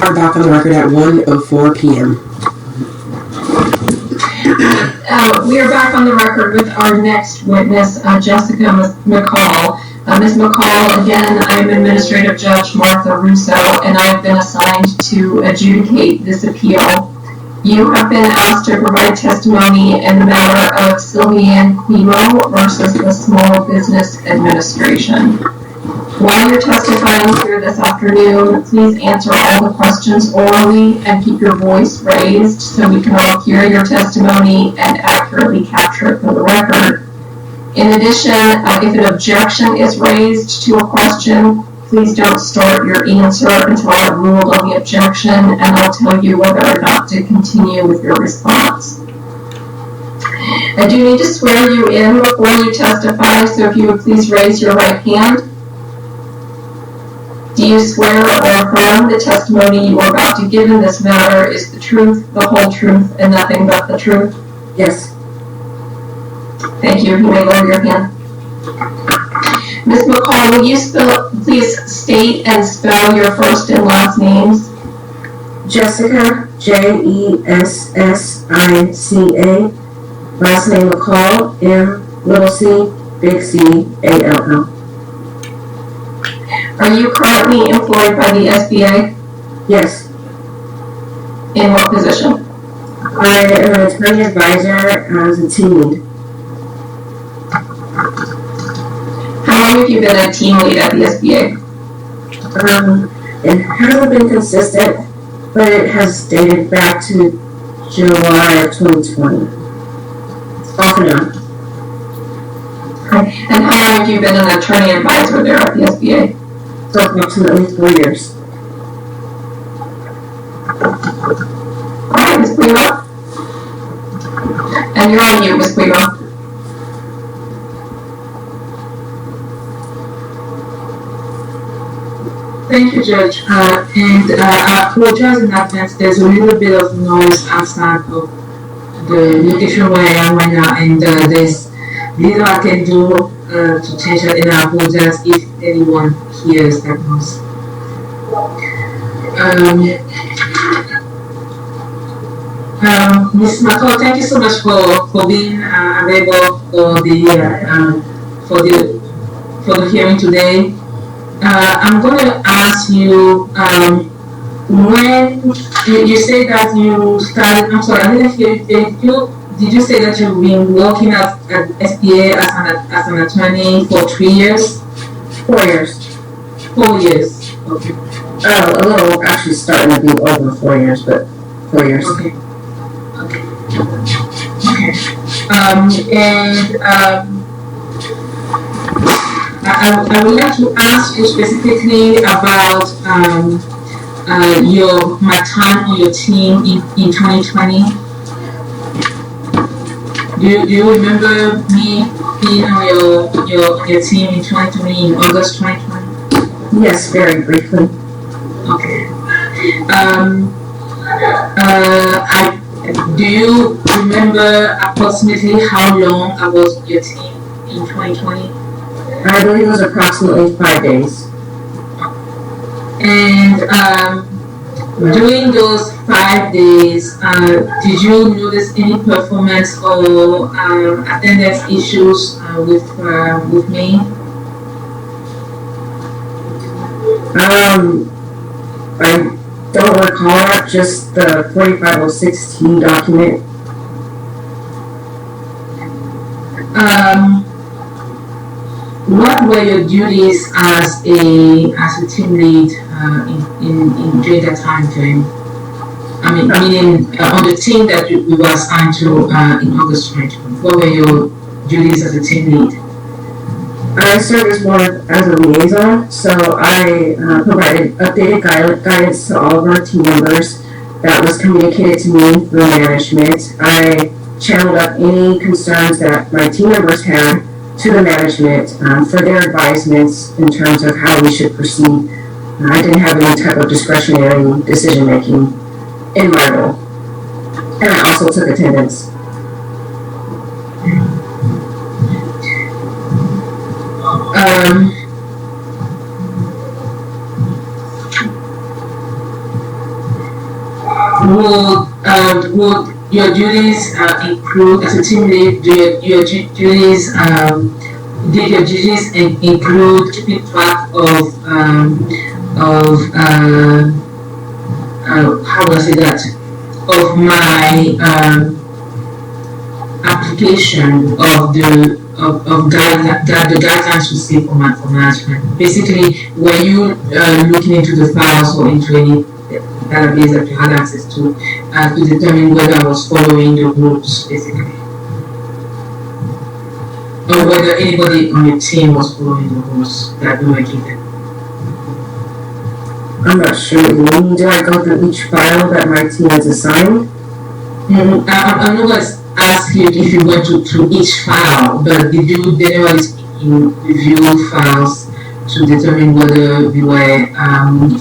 Are back on the record at 1:04 p.m. We are back on the record with our next witness, Jessica McCall. Ms. McCall, again, I am Administrative Judge Martha Russo, and I have been assigned to adjudicate this appeal. You have been asked to provide testimony in the matter of Sylviane Kouemo versus the Small Business Administration. While you're testifying here this afternoon, please answer all the questions orally and keep your voice raised so we can all hear your testimony and accurately capture it for the record. In addition, if an objection is raised to a question, please don't start your answer until I've ruled on the objection, and I'll tell you whether or not to continue with your response. I do need to swear you in before you testify, so if you would please raise your right hand. Do you swear or affirm the testimony you are about to give in this matter is the truth, the whole truth, and nothing but the truth? Yes. Thank you. You may lower your hand. Ms. McCall, will you please state and spell your first and last names? Jessica, Jessica. Last name McCall, MCCALL. Are you currently employed by the SBA? Yes. In what position? I am an attorney advisor as a team lead. How long have you been a team lead at the SBA? It hasn't been consistent, but it has dated back to July of 2020. Off and on. Okay. And how long have you been an attorney advisor there at the SBA? So approximately 4 years. All right, Ms. Kouemo. And you're on mute, Ms. Kouemo. Thank you, Judge. I apologize in advance. There's a little bit of noise outside of the location where I am right now, and there's little I can do to change that, and I apologize if anyone hears that noise. Ms. McCall, thank you so much for being available for the hearing today. I'm going to ask you, when you say that you started, I'm sorry, I didn't hear you. Did you say that you've been working at SBA as an attorney for 3 years? 4 years. 4 years. Okay. A little, actually starting to be over 4 years, but 4 years. Okay. Okay. I would like to ask you specifically about my time on your team in 2020. Do you remember me being on your team in 2020, in August 2020? Yes, very briefly. Okay. Do you remember approximately how long I was on your team in 2020? I believe it was approximately 5 days. And during those 5 days, did you notice any performance or attendance issues with me? I don't recall, just the 4506T document. What were your duties as a team lead in during that time frame? I mean, meaning on the team that you were assigned to in August 2020. What were your duties as a team lead? I served as a liaison, so I provided updated guidance to all of our team members that was communicated to me through management. I channeled up any concerns that my team members had to the management for their advisements in terms of how we should proceed. I didn't have any type of discretionary decision making in my role. And I also took attendance. would your duties include, as a team lead, did your duties include keeping track of how do I say that, of my application of the guidelines we see for management? Basically, were you looking into the files or into any database that you had access to determine whether I was following the rules, basically, or whether anybody on your team was following the rules that we were given? I'm not sure. Do I go through each file that my team is assigned? I'm not going to ask you if you went through each file, but did you generally speaking review files to determine whether we were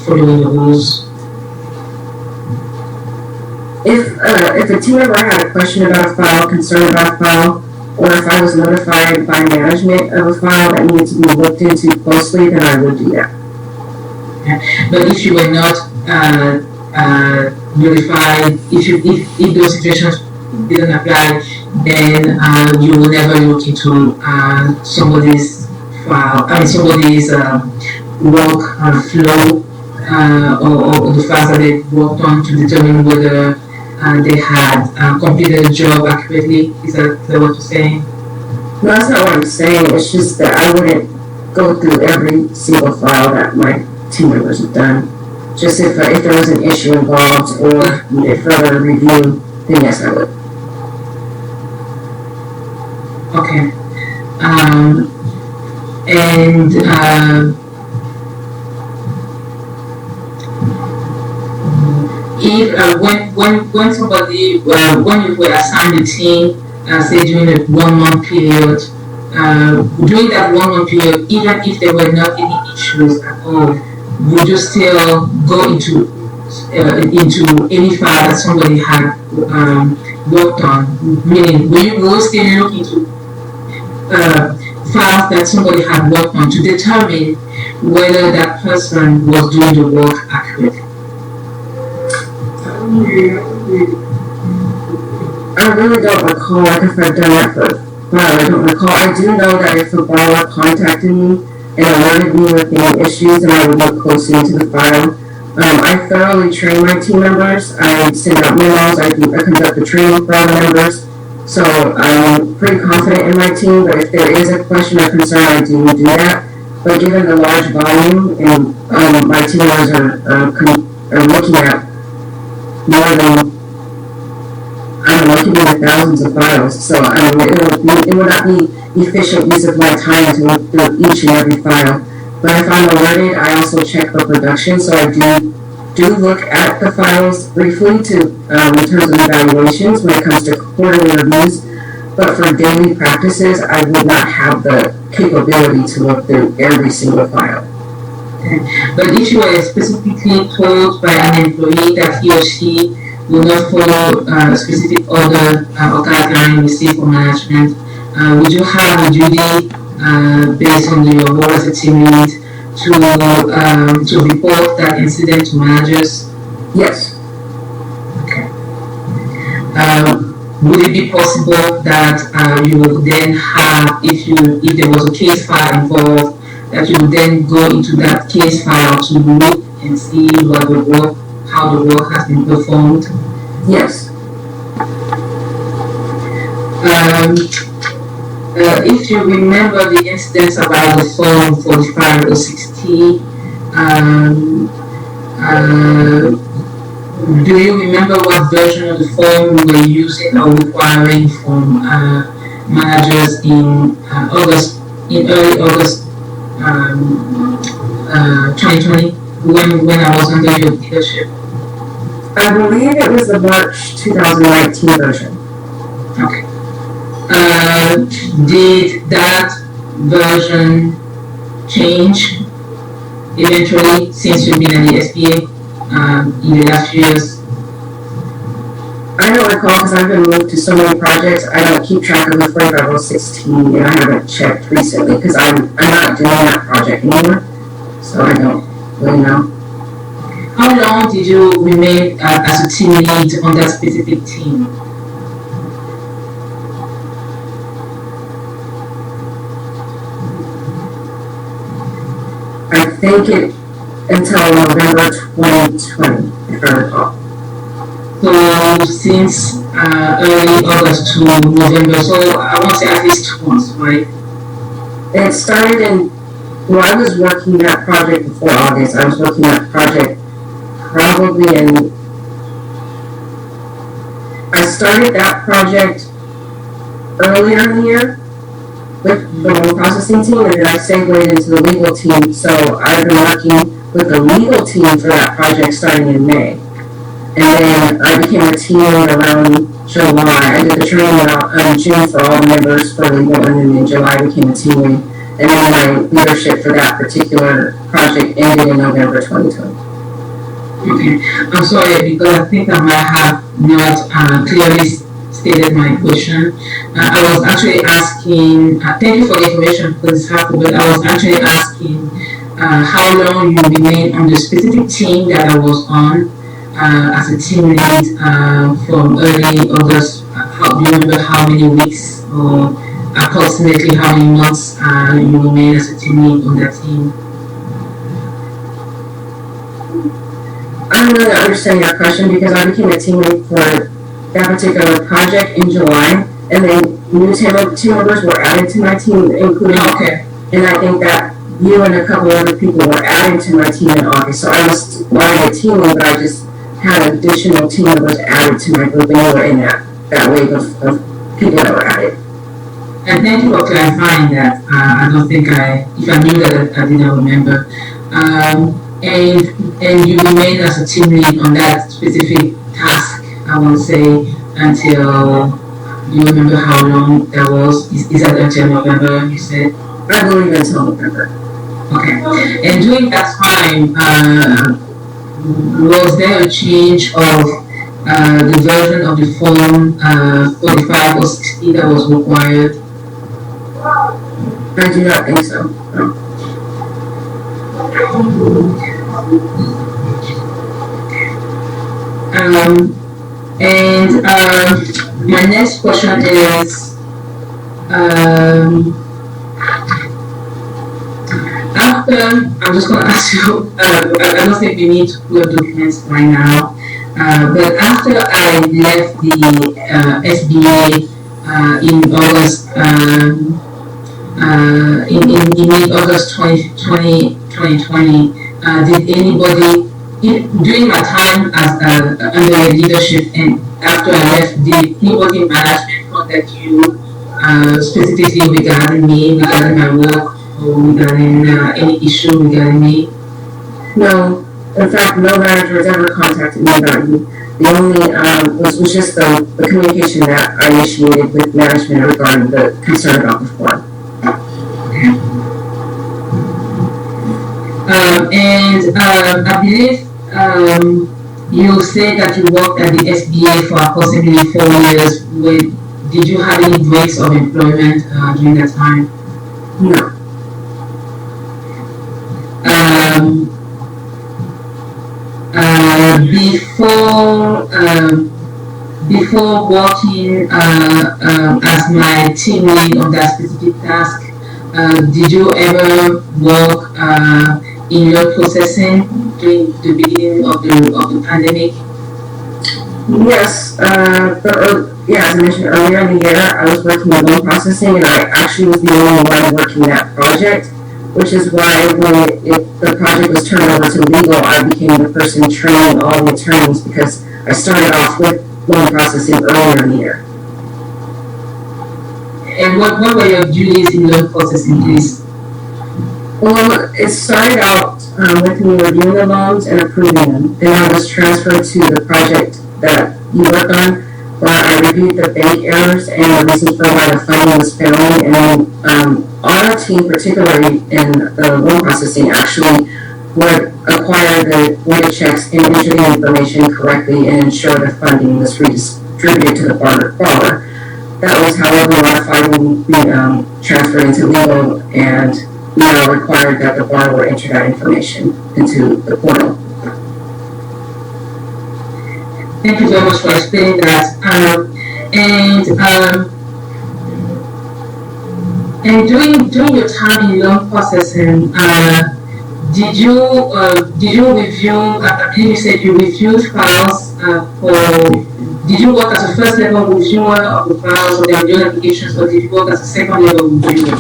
following the rules? If a team member had a question about a file, concern about a file, or if I was notified by management of a file that needed to be looked into closely, then I would do that. But if you were not notified, if those situations didn't apply, then you will never look into somebody's file, somebody's work flow or the files that they worked on to determine whether they had completed the job accurately. Is that what you're saying? No, that's not what I'm saying. It's just that I wouldn't go through every single file that my team members have done. Just if there was an issue involved or needed further review, then yes, I would. Okay. If when somebody when you were assigned a team, say during a 1 month period, during that 1 month period, even if there were not any issues at all, would you still go into any file that somebody had worked on? Meaning, will you still look into files that somebody had worked on to determine whether that person was doing the work accurately? I really don't recall if I've done that for file. I don't recall. I do know that if a borrower contacted me and alerted me with any issues, then I would look closely into the file. I thoroughly train my team members. I send out memos. I conduct the training for all the members. So I'm pretty confident in my team, but if there is a question or concern, I do that. But given the large volume, and my team members are looking at more than, I don't know, it could be like thousands of files. So it would not be efficient use of my time to look through each and every file. But if I'm alerted, I also check for production. So I do look at the files briefly to in terms of evaluations when it comes to quarterly reviews. But for daily practices, I would not have the capability to look through every single file. Okay. But if you were specifically told by an employee that he or she will not follow a specific order or guideline received from management, would you have a duty based on your role as a team lead to report that incident to managers? Yes. Okay. Would it be possible that you would then have, if there was a case file involved, that you would then go into that case file to look and see how the work has been performed? Yes. If you remember the incidents about the form 4560, do you remember what version of the form we were using or requiring from managers in early August 2020 when I was under your leadership? I believe it was the March 2019 version. Okay. Did that version change eventually since you've been in the SBA in the last few years? I don't recall because I've been moved to so many projects. I don't keep track of the 4516 and I haven't checked recently because I'm not doing that project anymore. So I don't really know. how long did you remain as a team lead on that specific team? I think it until November 2020, if I recall. So since early August to November, so I want to say at least 2 months, right? It started I was working that project before August. I was working that project probably I started that project earlier in the year with the loan processing team, and then I segued into the legal team. So I've been working with the legal team for that project starting in May. And then I became a team lead around July. I did the training in June for all members for legal, and then in July I became a team lead. And then my leadership for that particular project ended in November 2020. Okay, I'm sorry because I think I might have not clearly stated my question. I was actually asking, thank you for the information because it's helpful, but I was actually asking how long you remained on the specific team that I was on as a team lead from early August. Do you remember how many weeks or approximately how many months you remained as a team lead on that team? I don't really understand your question because I became a team lead for that particular project in July, and then new team members were added to my team, including and I think that you and a couple other people were added to my team in August. So I was already a team lead, but I just had additional team members added to my group, and they were in that wave of people that were added. And thank you for clarifying that. I don't think if I knew that, I didn't remember. And you remained as a team lead on that specific task, I want to say, until, do you remember how long that was? Is that until November, you said? I believe until November. Okay. And during that time, was there a change of the version of the form 45 or 60 that was required? I do not think so. No. My next question is, after, I'm just going to ask you, I don't think you need to pull up documents right now, but after I left the SBA in August, in mid-August 2020, did anybody, during my time as under your leadership and after I left, did anybody in management contact you specifically regarding me, regarding my work, or regarding any issue regarding me? No. In fact, no manager has ever contacted me about you. The only was just the communication that I initiated with management regarding the concern about the form. I believe you said that you worked at the SBA for approximately 4 years. Did you have any breaks of employment during that time? No. Before working as my team lead on that specific task, did you ever work in loan processing during the beginning of the pandemic? Yes. As I mentioned earlier in the year, I was working in loan processing, and I actually was the only one working that project, which is why when the project was turned over to legal, I became the person training all the attorneys because I started off with loan processing earlier in the year. And what were your duties in loan processing, please? Well, it started out with me reviewing the loans and approving them. Then I was transferred to the project that you work on, where I reviewed the bank errors and the reasons for why the funding was failing. And then our team, particularly in the loan processing, actually would acquire the voided checks and enter the information correctly and ensure the funding was redistributed to the borrower. That was, however, modified when we transferred into legal and now required that the borrower enter that information into the portal. Thank you very much for explaining that. And during your time in loan processing, did you review? You said you reviewed files Did you work as a first level reviewer of the files or the original applications, or did you work as a second level reviewer?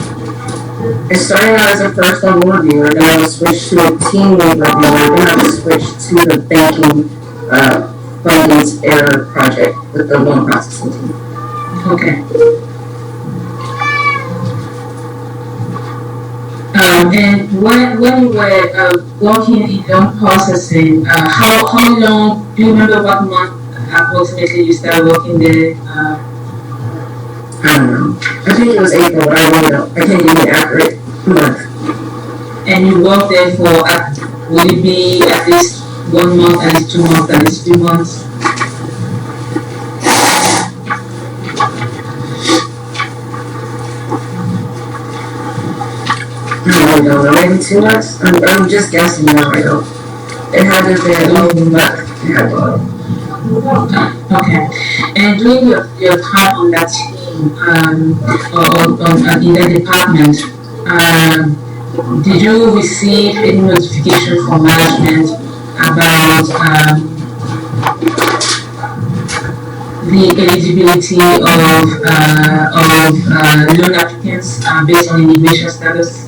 I started out as a first level reviewer, then I was switched to a team lead reviewer, then I was switched to the banking fundings error project with the loan processing team. Okay. And when you were working in loan processing, how long, do you remember what month approximately you started working there? I don't know. I think it was April, but I don't know. I can't give you an accurate month. And you worked there for, would it be at least 1 month, at least 2 months, at least 2 months? I don't know, maybe 2 months? I'm just guessing now, I don't. It had to have been a long month. It had to. Okay. And during your time on that team, in that department, did you receive any notification from management about the eligibility of loan applicants based on immigration status?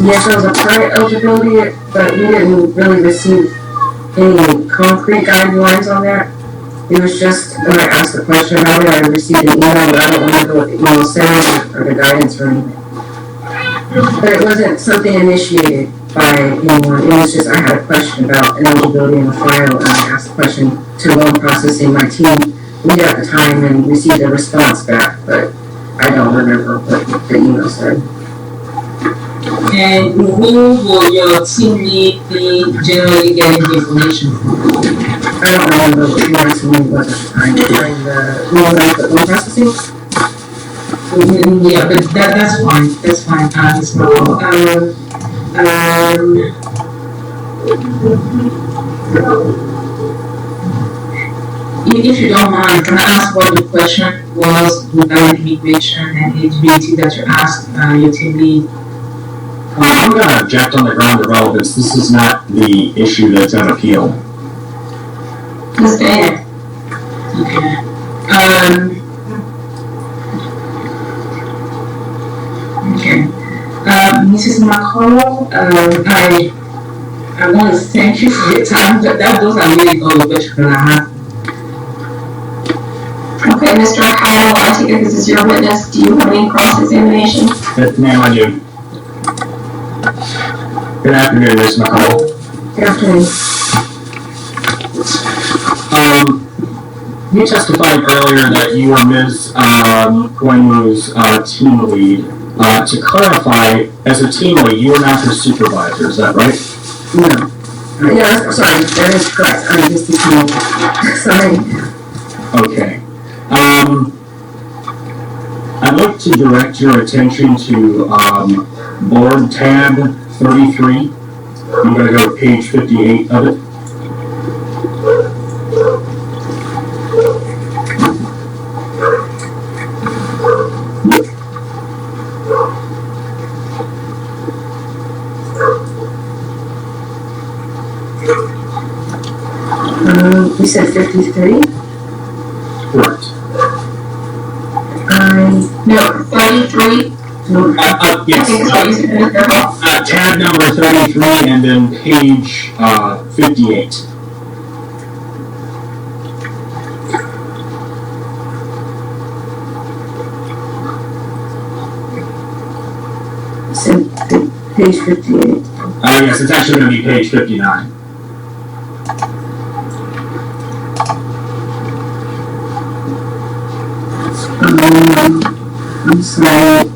Yes, there was a current eligibility, but we didn't really receive any concrete guidelines on that. It was just when I asked the question about it, I received an email, but I don't remember what the email said or the guidance or anything. But it wasn't something initiated by anyone. It was just I had a question about an eligibility in the file, and I asked the question to loan processing. My team lead at the time and received a response back, but I don't remember what the email said. And who will your team lead be generally getting the information from? I don't remember what my team lead was at the time. During the loan processing? Yeah, but that's fine. That's fine. It's not. If you don't mind, can I ask what the question was regarding immigration and eligibility that you asked your team lead? I'm going to object on the ground of relevance. This is not the issue that's on appeal. Ms. Bayer. Okay. Okay. Mrs. McCall, I want to thank you for your time. Those are really all the questions that I have. Okay, Mr. Kyle, I take it this is your witness. Do you have any cross-examination? Yes, ma'am, I do. Good afternoon, Ms. McCall. Good afternoon. You testified earlier that you were Ms. Kouemo's team lead. To clarify, as a team lead, you were not her supervisor, is that right? No. Yeah, sorry, that is correct. I'm just a team lead. Sorry. Okay. I'd like to direct your attention to board tab 33. I'm going to go to page 58 of it. You said 53? Correct. No, 33. Yes. Tab number 33 and then page 58. So, page 58. Yes, it's actually going to be page 59. I'm sorry.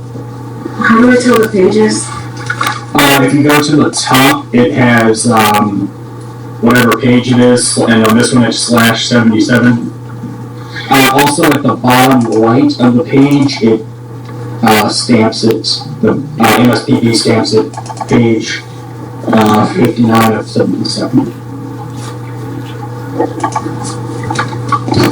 How do I tell the pages? If you go to the top, it has whatever page it is, and on this one it's /77. Also at the bottom right of the page, it stamps it, the MSPB stamps it, page 59 of 77.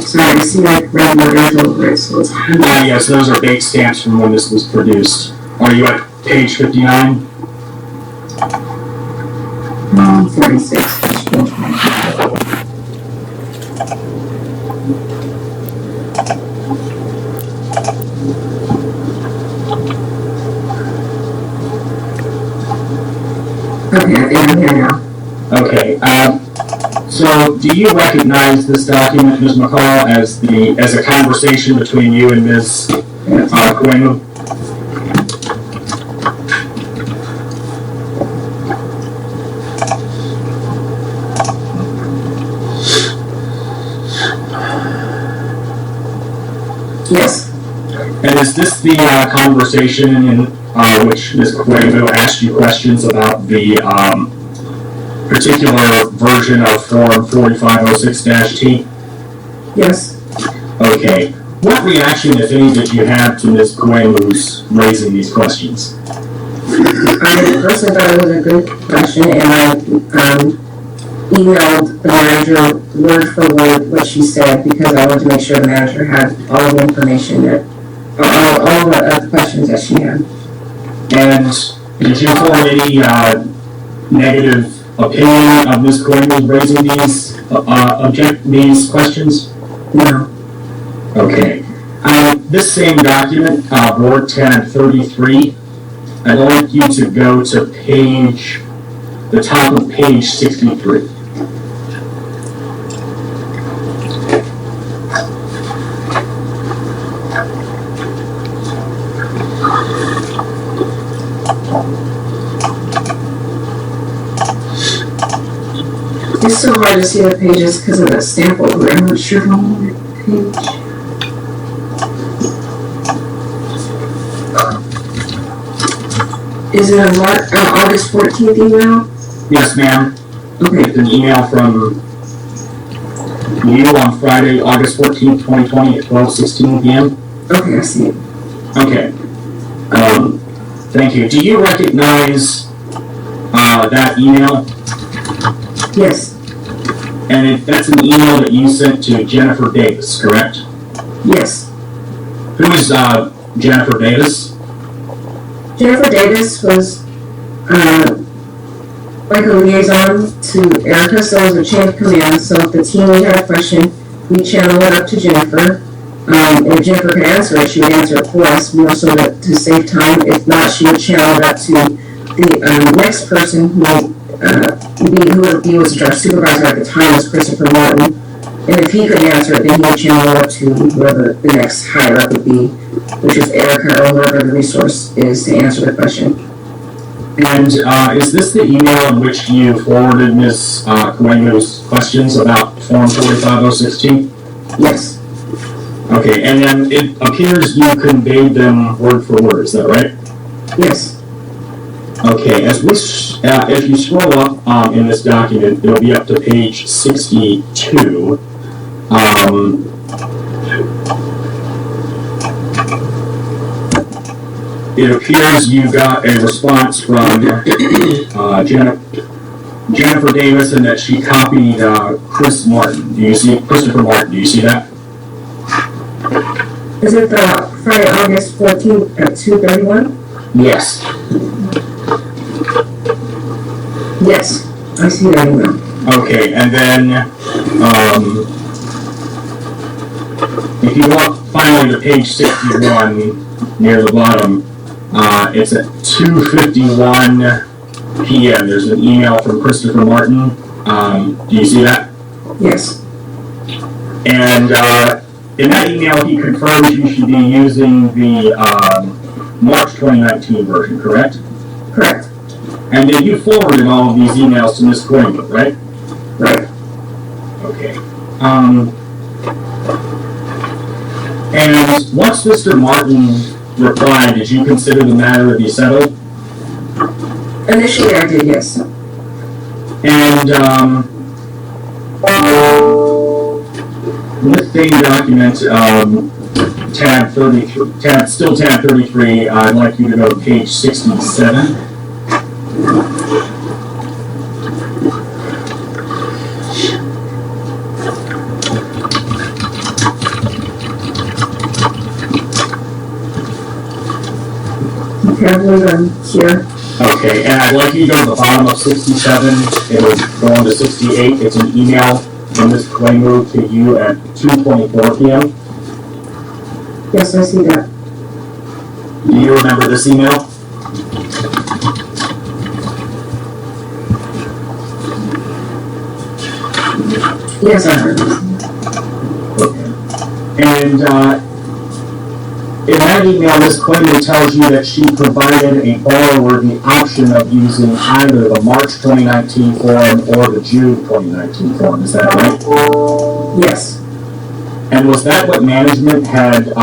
Sorry, I see like red letters over it, so it's Yes, those are date stamps from when this was produced. Are you at page 59? 36. Okay, I think I'm here now. Okay. So, do you recognize this document, Ms. McCall, as a conversation between you and Ms. Kouemo? Yes. And is this the conversation in which Ms. Kouemo asked you questions about the particular version of Form 4506-T? Yes. Okay. What reaction, if any, did you have to Ms. Kouemo's raising these questions? I personally thought it was a good question, and I emailed the manager word for word what she said because I wanted to make sure the manager had all the information that, all the questions that she had. And did you form any negative opinion of Ms. Kouemo raising these questions? No. Okay. This same document, Board 1033, I'd like you to go to the top of page 63. It's so hard to see the pages because of the stamp over. I'm not sure if I'm on the page. Is it an August 14th email? Yes, ma'am. Okay. It's an email from you on Friday, August 14th, 2020 at 12:16 p.m. Okay, I see it. Okay. Thank you. Do you recognize that email? Yes. And that's an email that you sent to Jennifer Davis, correct? Yes. Who is Jennifer Davis? Jennifer Davis was like a liaison to Erica, so it was a chain of command. So if the team had a question, we channel it up to Jennifer. And if Jennifer could answer it, she would answer it for us, more so that to save time. If not, she would channel it up to the next person who was our supervisor at the time, was Christopher Martin. And if he couldn't answer it, then he would channel it up to whoever the next higher up would be, which is Erica or whoever the resource is to answer the question. And is this the email in which you forwarded Ms. Kouemo's questions about Form 4506-T? Yes. Okay, and then it appears you conveyed them word for word, is that right? Yes. Okay, as you scroll up in this document, it'll be up to page 62. It appears you got a response from Jennifer Davis, and that she copied Christopher Martin. Do you see that? Is it the Friday, August 14th at 2:31? Yes. Yes, I see that email. Okay, and then if you look finally to page 61 near the bottom, it's at 2:51 p.m. There's an email from Christopher Martin. Do you see that? Yes. And in that email, he confirms you should be using the March 2019 version, correct? Correct. And then you forwarded all of these emails to Ms. Kouemo, right? Right. Okay. And once Mr. Martin replied, did you consider the matter to be settled? Initially, I did, yes. And in this same document, tab 33, I'd like you to go to page 67. Yeah, I believe I'm here. Okay, and I'd like you to go to the bottom of 67. It'll go on to 68. It's an email from Ms. Kouemo to you at 2:24 p.m. Yes, I see that. Do you remember this email? Yes, I heard this. And in that email, Ms. Kouemo tells you that she provided a borrower the option of using either the March 2019 form or the June 2019 form. Is that right? Yes. And was that what management had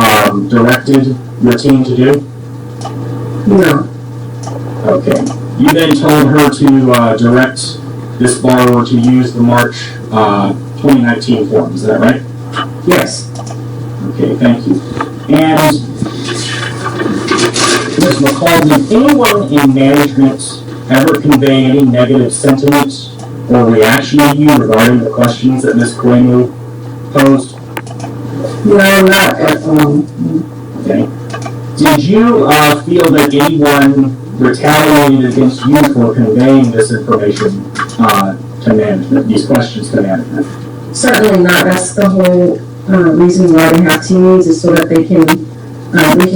directed your team to do? No. Okay. You then told her to direct this borrower to use the March 2019 form. Is that right? Yes. Okay, thank you. And Ms. McCall, did anyone in management ever convey any negative sentiment or reaction to you regarding the questions that Ms. Kouemo posed? No, not at all. Okay. Did you feel that anyone retaliated against you for conveying this information to management, these questions to management? Certainly not. That's the whole reason why we have team meetings, is so that we can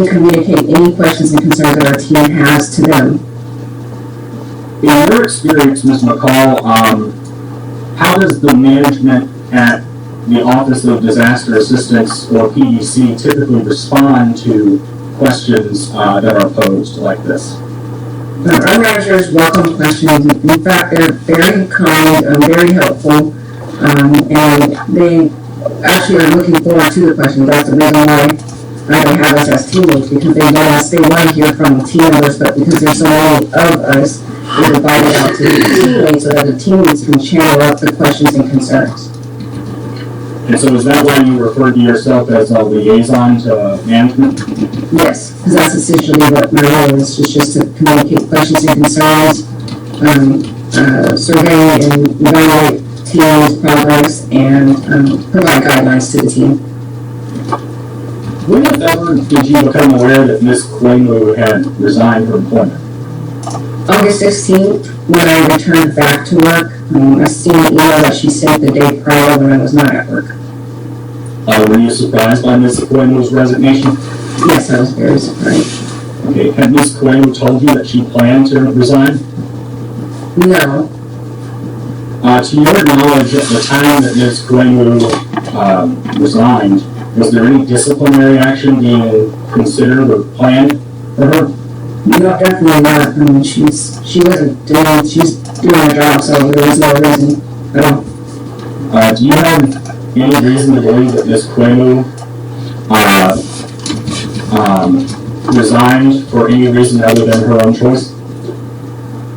communicate any questions and concerns that our team has to them. In your experience, Ms. McCall, how does the management at the Office of Disaster Assistance, or PDC, typically respond to questions that are posed like this? Our managers welcome questions. In fact, they're very kind, very helpful, and they actually are looking forward to the questions. That's the reason why they have us as teammates, because they want us, they want to hear from team members, but because there's so many of us, we're divided out to the teammates so that the teammates can channel up the questions and concerns. And so is that why you refer to yourself as a liaison to management? Yes, because that's essentially what my role is, just to communicate questions and concerns, survey and evaluate team's progress, and provide guidelines to the team. When and ever did you become aware that Ms. Kouemo had resigned from employment? August 16th, when I returned back to work, I seen an email that she sent the day prior when I was not at work. Were you surprised by Ms. Kouemo's resignation? Yes, I was very surprised. Okay, had Ms. Kouemo told you that she planned to resign? No. To your knowledge, at the time that Ms. Kouemo resigned, was there any disciplinary action being considered or planned for her? No, definitely not. I mean, she was doing her job, so there was no reason at all. Do you have any reason to believe that Ms. Kouemo resigned for any reason other than her own choice?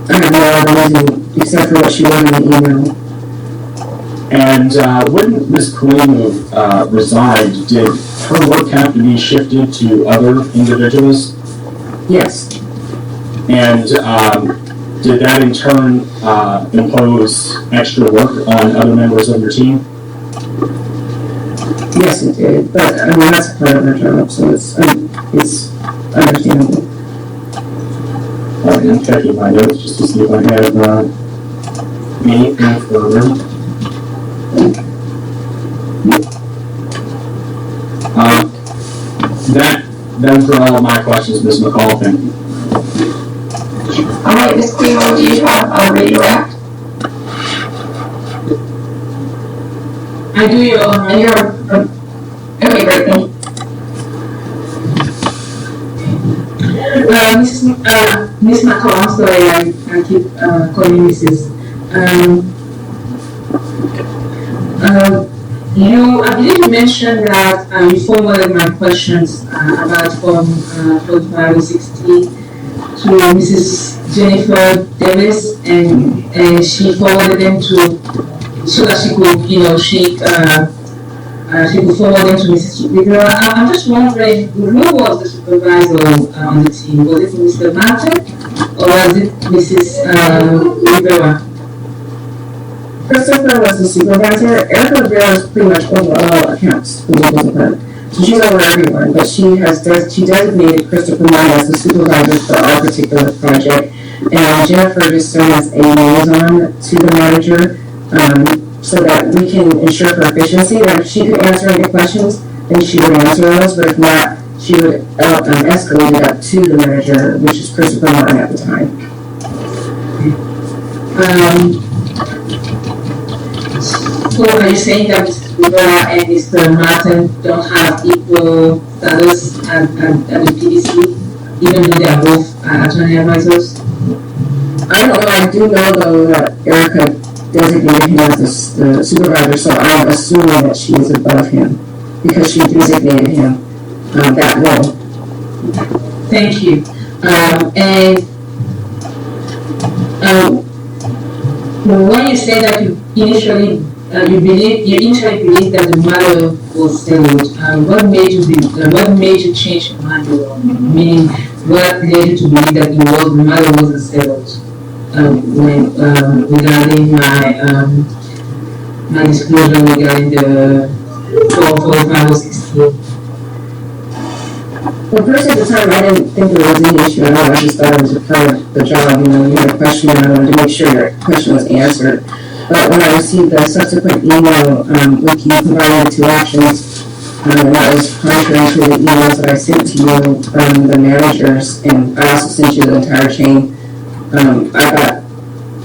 I have no other reason except for what she wrote in the email. And when Ms. Kouemo resigned, did her work have to be shifted to other individuals? Yes. And did that in turn impose extra work on other members of your team? Yes, it did. But I mean, that's part of her job, so it's understandable. I'm checking my notes just to see if I have anything further. Those are all of my questions, Ms. McCall. Thank you. All right, Ms. Kouemo, do you have a redirect? I do, Your Honor. And you're, okay, great, thank you. Miss McCall, I'm sorry, I keep calling Mrs. I believe you mentioned that you forwarded my questions about Form 4560 to Mrs. Jennifer Davis, and she forwarded them to, so that she could, she could forward them to Mrs. Rivera. I'm just wondering, who was the supervisor on the team? Was it Mr. Martin or was it Mrs. Rivera? Christopher was the supervisor. Erica Rivera was pretty much overall accounts for the legal department. So she's over everyone, but she designated Christopher Mine as the supervisor for our particular project. And Jennifer just served as a liaison to the manager, so that we can ensure for efficiency, that if she could answer any questions, then she would answer those, but if not, she would escalate it up to the manager, which is Christopher Martin at the time. So are you saying that Mr. Rivera and Mr. Martin don't have equal status at the PDC, even though they are both attorney advisors? I don't know, I do know though that Erica designated him as the supervisor, so I'm assuming that she is above him, because she designated him that role. Thank you. When you say that you initially believed that the matter was settled, what made you change your mind? Meaning, what led you to believe that the matter wasn't settled? Regarding my disclosure regarding the 445 Well, first at the time, I didn't think there was any issue at all. I just thought it was a part of the job. You had a question, and I wanted to make sure your question was answered. But when I received the subsequent email with you providing the 2 actions, and that was contrary to the emails that I sent to you from the managers, and I also sent you the entire chain. I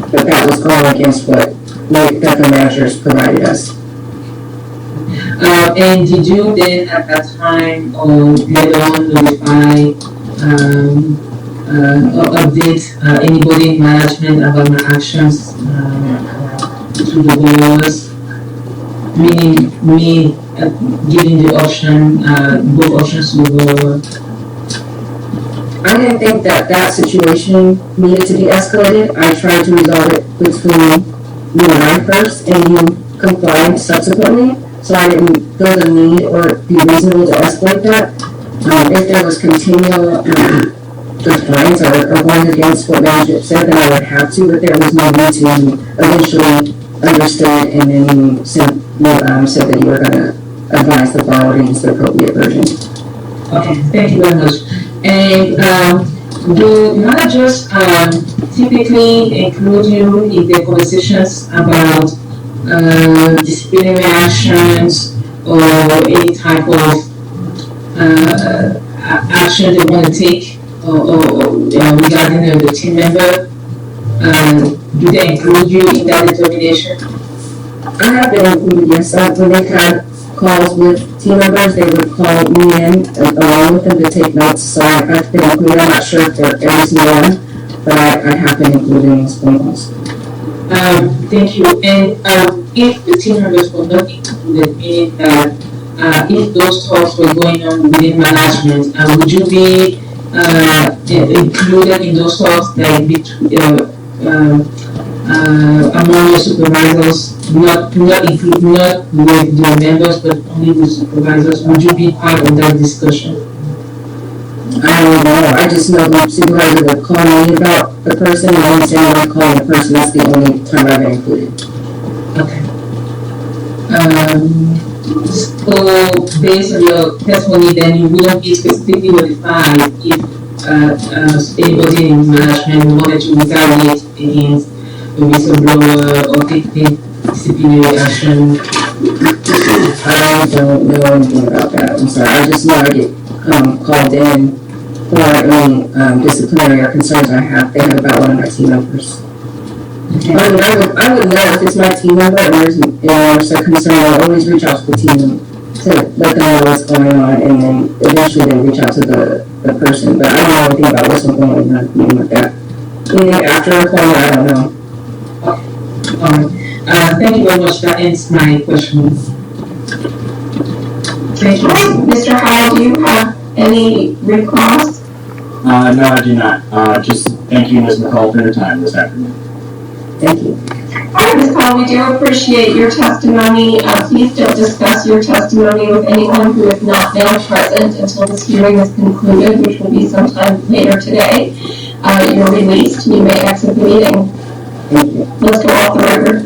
thought that was going against what the managers provided us. And did you then at that time or later on notify or update anybody in management about my actions to the borrowers? Meaning me giving the option, both options to the borrower? I didn't think that situation needed to be escalated. I tried to resolve it between you and I first, and you complied subsequently. So I didn't feel the need or be reasonable to escalate that. If there was continual defiance or going against what management said, then I would have to, but there was no need to. Eventually understood, and then you said that you were going to advise the borrower to use the appropriate version. Okay, thank you very much. And do managers typically include you in their conversations about disciplinary actions or any type of action they want to take or regarding the team member? Do they include you in that determination? I have been included, yes. When they've had calls with team members, they would call me in along with them to take notes. So I've been included. I'm not sure if they're every single one, but I have been included in these phone calls. Thank you. And if the team members were not included, meaning that if those talks were going on within management, would you be included in those talks, like among your supervisors, not with your members, but only with supervisors? Would you be part of that discussion? I don't know. I just know the supervisor would call me about the person, and I'm saying I'm calling the person. That's the only time I've been included. Okay. So based on your testimony, then you wouldn't be specifically notified if anybody in management wanted to retaliate against the whistleblower or take disciplinary action. I don't know anything about that. I'm sorry. I just know I get called in for any disciplinary or concerns I have. They have about one of my team members. Okay. I would know if it's my team member and there's a concern. I'll always reach out to the team to let them know what's going on, and then eventually they reach out to the person. But I don't know anything about whistleblowing or anything like that. Anything after a call, I don't know. Alright. Thank you very much. That ends my question. Thank you. Mr. Howell, do you have any requests? No, I do not. Just thank you, Ms. McCall, for your time this afternoon. Thank you. All right, Ms. Howell, we do appreciate your testimony. Please don't discuss your testimony with anyone who is not now present until this hearing is concluded, which will be sometime later today. You're released. You may exit the meeting. Thank you. Let's go off the record.